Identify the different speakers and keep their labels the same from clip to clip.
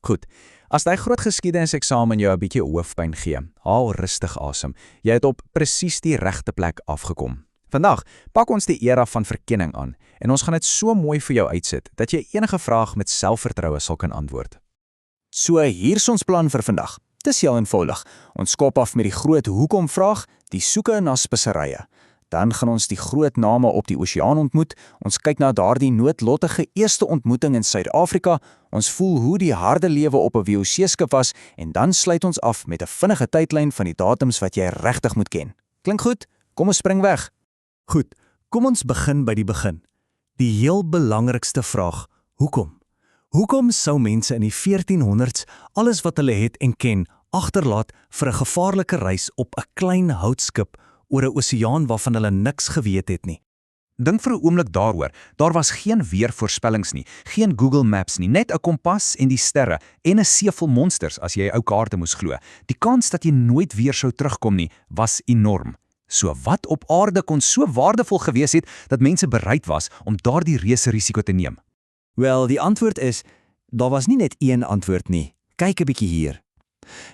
Speaker 1: Goed, as die groot geskiedeniseksamen jou 'n bietjie hoofpyn gee, haal rustig asem. Jy het op presies die regte plek afgekom. Vandag pak ons die era van verkenning aan en ons gaan dit so mooi vir jou uitsit dat jy enige vraag met selfvertroue sal kan antwoord.
Speaker 2: So hier's ons plan vir vandag. Dis heel eenvoudig. Ons skop af met die groot hoekom vraag, die soeke na speserye. Dan gaan ons die groot name op die oseaan ontmoet. Ons kyk na daardie noodlottige eerste ontmoeting in Suid-Afrika. Ons voel hoe die harde lewe op 'n VOC-skip was en dan sluit ons af met 'n vinnige tydlyn van die datums wat jy regtig moet ken. Klink goed? Kom ons spring weg.
Speaker 3: Goed, kom ons begin by die begin. Die heel belangrikste vraag, hoekom? Hoekom sou mense in die 1400s alles wat hulle het en ken agterlaat vir 'n gevaarlike reis op 'n klein houtskip oor 'n oseaan waarvan hulle niks geweet het nie?
Speaker 1: Dink vir 'n oomblik daaroor. Daar was geen weervoorspellings nie, geen Google Maps nie, net 'n kompas en die sterre en 'n see vol monsters as jy ou kaarte moes glo. Die kans dat jy nooit weer sou terugkom nie, was enorm. So wat op aarde kon so waardevol gewees het dat mense bereid was om daardie reuse risiko te neem?
Speaker 2: Wel, die antwoord is, daar was nie net een antwoord nie. Kyk 'n bietjie hier.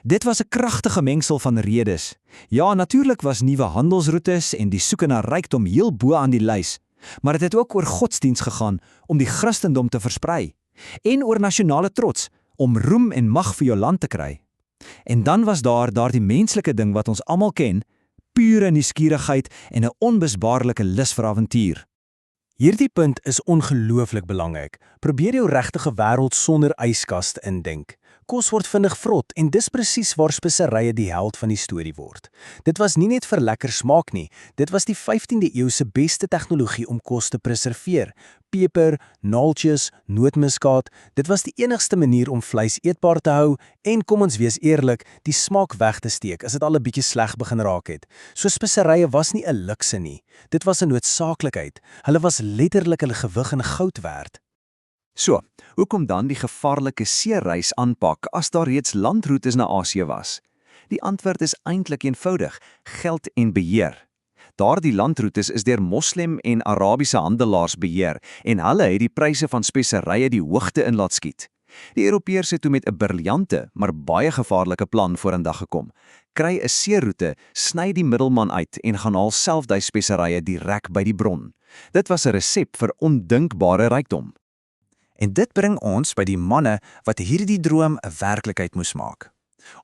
Speaker 2: Dit was 'n kragtige mengsel van redes. Ja, natuurlik was nuwe handelsroetes en die soeke na rykdom heel bo aan die lys, maar dit het ook oor godsdiens gegaan om die Christendom te versprei en oor nasionale trots om roem en mag vir jou land te kry. En dan was daar daardie menslike ding wat ons almal ken, pure nuuskierigheid en 'n onbesbaarlike lus vir avontuur.
Speaker 3: Hierdie punt is ongelooflik belangrik. Probeer jou regtige wêreld sonder yskas te indink. Kos word vinnig vrot en dis presies waar speserye die held van die storie word. Dit was nie net vir lekker smaak nie, dit was die 15de eeu se beste tegnologie om kos te preserveer. Peper, naaltjies, nootmuskaat, dit was die enigste manier om vleis eetbaar te hou en kom ons wees eerlik, die smaak weg te steek as dit al 'n bietjie sleg begin raak het. So speserye was nie 'n lukse nie, dit was 'n noodsaaklikheid. Hulle was letterlik hulle gewig in goud werd.
Speaker 2: So, hoekom dan die gevaarlike seereis aanpak as daar reeds landroetes na Asië was? Die antwoord is eintlik eenvoudig: geld en beheer. Daardie landroetes is deur Moslem en Arabiese handelaars beheer en hulle het die pryse van speserye die hoogte in laat skiet. Die Europeërs het toe met 'n briljante, maar baie gevaarlike plan vorendag gekom. Kry 'n seeroete, sny die middelman uit en gaan haal self die speserye direk by die bron. Dit was 'n resep vir ondinkbare rykdom. En dit bring ons by die manne wat hierdie droom 'n werklikheid moes maak.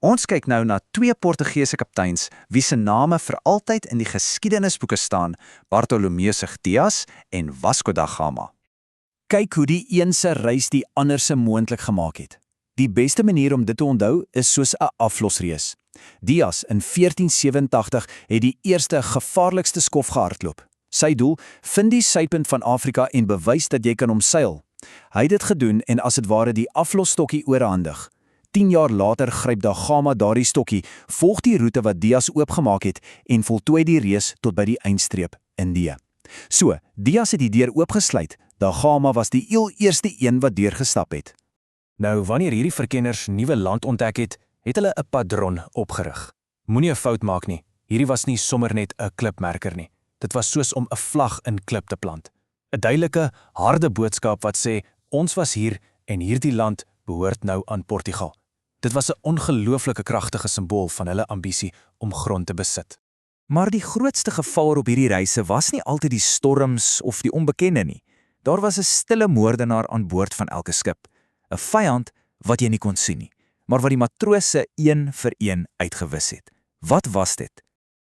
Speaker 2: Ons kyk nou na twee Portugese kapteins wie se name vir altyd in die geskiedenisboeke staan, Bartolomeu Dias en Vasco da Gama. Kyk hoe die een se reis die ander se moontlik gemaak het. Die beste manier om dit te onthou is soos 'n aflosreus. Dias in 1487 het die eerste gevaarlikste skof gehardloop. Sy doel, vind die suidpunt van Afrika en bewys dat jy kan omseil. Hy het dit gedoen en as dit ware die aflosstokkie oorhandig. 10 jaar later gryp da Gama daardie stokkie, volg die roete wat Dias oopgemaak het en voltooi die reis tot by die eindstreep, Indië. So, Dias het die deur oopgesluit, da Gama was die heel eerste een wat deurgestap het.
Speaker 3: Nou, wanneer hierdie verkenners nuwe land ontdek het, het hulle 'n padron opgerig. Moenie 'n fout maak nie, hierdie was nie sommer net 'n klipmerker nie. Dit was soos om 'n vlag in klip te plant. 'n Duidelike, harde boodskap wat sê, ons was hier en hierdie land behoort nou aan Portugal. Dit was 'n ongelooflike kragtige simbool van hulle ambisie om grond te besit.
Speaker 2: Maar die grootste gevaar op hierdie reise was nie altyd die storms of die onbekende nie. Daar was 'n stille moordenaar aan boord van elke skip. 'n Vyand wat jy nie kon sien nie, maar wat die matrose een vir een uitgewis het. Wat was dit?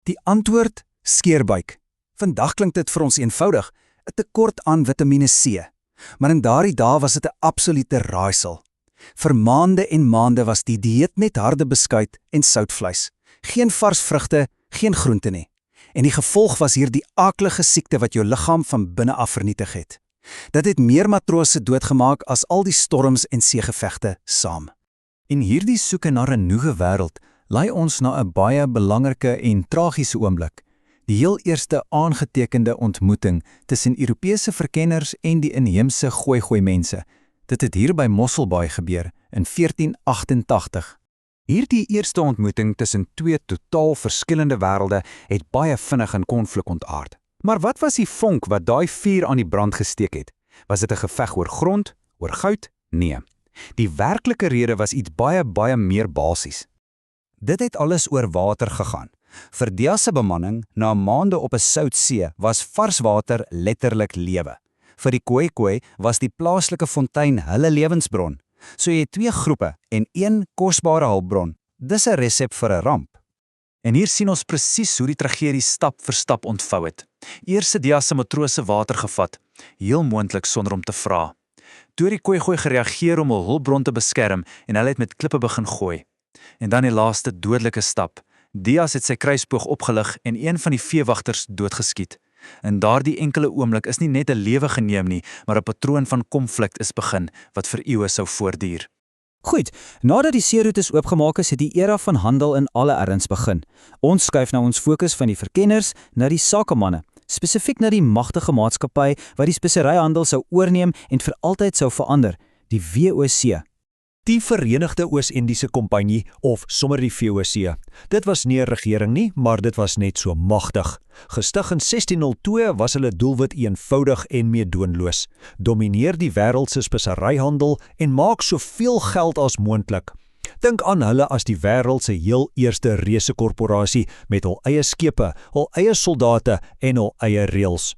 Speaker 2: Die antwoord, skeerbuik. Vandag klink dit vir ons eenvoudig, 'n tekort aan Vitamiene C. Maar in daardie dae was dit 'n absolute raaisel. Vir maande en maande was die dieet net harde beskuit en soutvleis. Geen vars vrugte, geen groente nie. En die gevolg was hierdie aaklige siekte wat jou liggaam van binne af vernietig het. Dit het meer matrose doodgemaak as al die storms en seegevegte saam. En hierdie soeke na 'n nuwe wêreld lei ons na 'n baie belangrike en tragiese oomblik. Die heel eerste aangetekende ontmoeting tussen Europese verkenners en die inheemse gooi-gooi mense. Dit het hier by Mosselbaai gebeur in 1488. Hierdie eerste ontmoeting tussen twee totaal verskillende wêrelde het baie vinnig in konflik ontaard. Maar wat was die vonk wat daai vuur aan die brand gesteek het? Was dit 'n geveg oor grond, oor goud? Nee.
Speaker 1: Die werklike rede was iets baie meer basies. Dit het alles oor water gegaan. Vir Diaz se bemanning, na maande op 'n soutsee, was vars water letterlik lewe. Vir die Khoikhoi was die plaaslike fontein hulle lewensbron. So jy het 2 groepe en 1 kosbare hulpbron. Dis 'n resep vir 'n ramp. En hier sien ons presies hoe die tragedie stap vir stap ontvou het. Eers het Diaz se matrose water gevat, heel moontlik sonder om te vra. Toe die Khoikhoi gereageer om hul hulpbron te beskerm en hulle het met klippe begin gooi. En dan die laaste dodelike stap. Diaz het sy kruisboog opgelig en een van die veewagters doodgeskiet. In daardie enkele oomblik is nie net 'n lewe geneem nie, maar 'n patroon van konflik is begin wat vir eeue sou voortduur.
Speaker 4: Goed, nadat die seeroetes oopgemaak is, het die era van handel in alle erns begin. Ons skuif nou ons fokus van die verkenners na die sakemanne, spesifiek na die magtige maatskappy wat die speseryhandel sou oorneem en vir altyd sou verander, die VOC.
Speaker 5: Die Verenigde Oos-Indiese Kompanjie of sommer die VOC. Dit was nie 'n regering nie, maar dit was net so magtig. Gestig in 1602 was hulle doelwit eenvoudig en meedoenloos. Domineer die wêreld se speseryhandel en maak soveel geld as moontlik. Dink aan hulle as die wêreld se heel eerste reuse korporasie met hul eie skepe, hul eie soldate en hul eie reëls.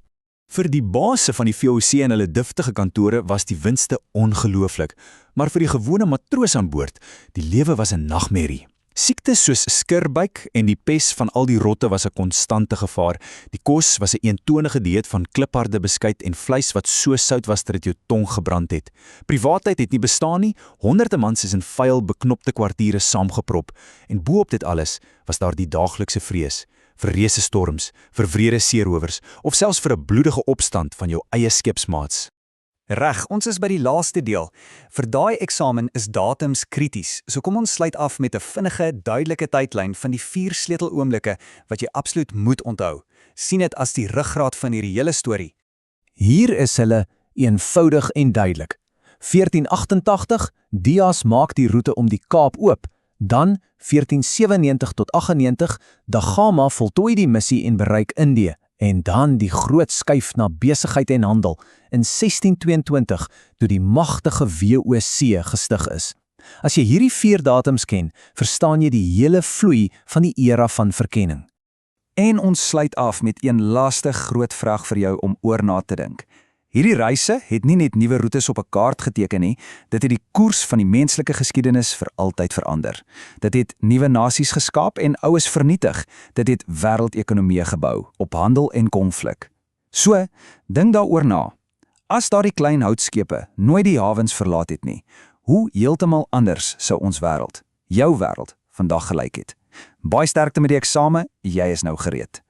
Speaker 1: Vir die baase van die VOC en hulle diftige kantore was die winste ongelooflik, maar vir die gewone matroos aan boord, die lewe was 'n nagmerrie. Siektes soos skirbuik en die pes van al die rotte was 'n konstante gevaar. Die kos was 'n eentonige dieet van klipharde beskuit en vleis wat so sout was dat dit jou tong gebrand het. Privaatheid het nie bestaan nie, honderde mans is in vuil beknopte kwartiere saamgeprop en bo-op dit alles was daar die daaglikse vrees vir reuse storms, vir wrede seerowers of selfs vir 'n bloedige opstand van jou eie skepsmaats.
Speaker 2: Reg, ons is by die laaste deel. Vir daai eksamen is datums krities, so kom ons sluit af met 'n vinnige, duidelike tydlyn van die 4 sleuteloomblikke wat jy absoluut moet onthou. Sien dit as die ruggraat van hierdie hele storie.
Speaker 3: Hier is hulle eenvoudig en duidelik. 1488, Diaz maak die roete om die Kaap oop. Dan 1497 tot 98, Da Gama voltooi die missie en bereik Indië. En dan die groot skuif na besigheid en handel in 1622 toe die magtige VOC gestig is. As jy hierdie 4 datums ken, verstaan jy die hele vloei van die era van verkenning.
Speaker 2: En ons sluit af met een laaste groot vraag vir jou om oor na te dink. Hierdie reise het nie net nuwe roetes op 'n kaart geteken nie, dit het die koers van die menslike geskiedenis vir altyd verander. Dit het nuwe nasies geskaap en oues vernietig. Dit het wêreldekonomieë gebou op handel en konflik. So, dink daaroor na. As daardie klein houtskepe nooit die hawens verlaat het nie, hoe heeltemal anders sou ons wêreld, jou wêreld, vandag gelyk het. Baie sterkte met die eksamen, jy is nou gereed.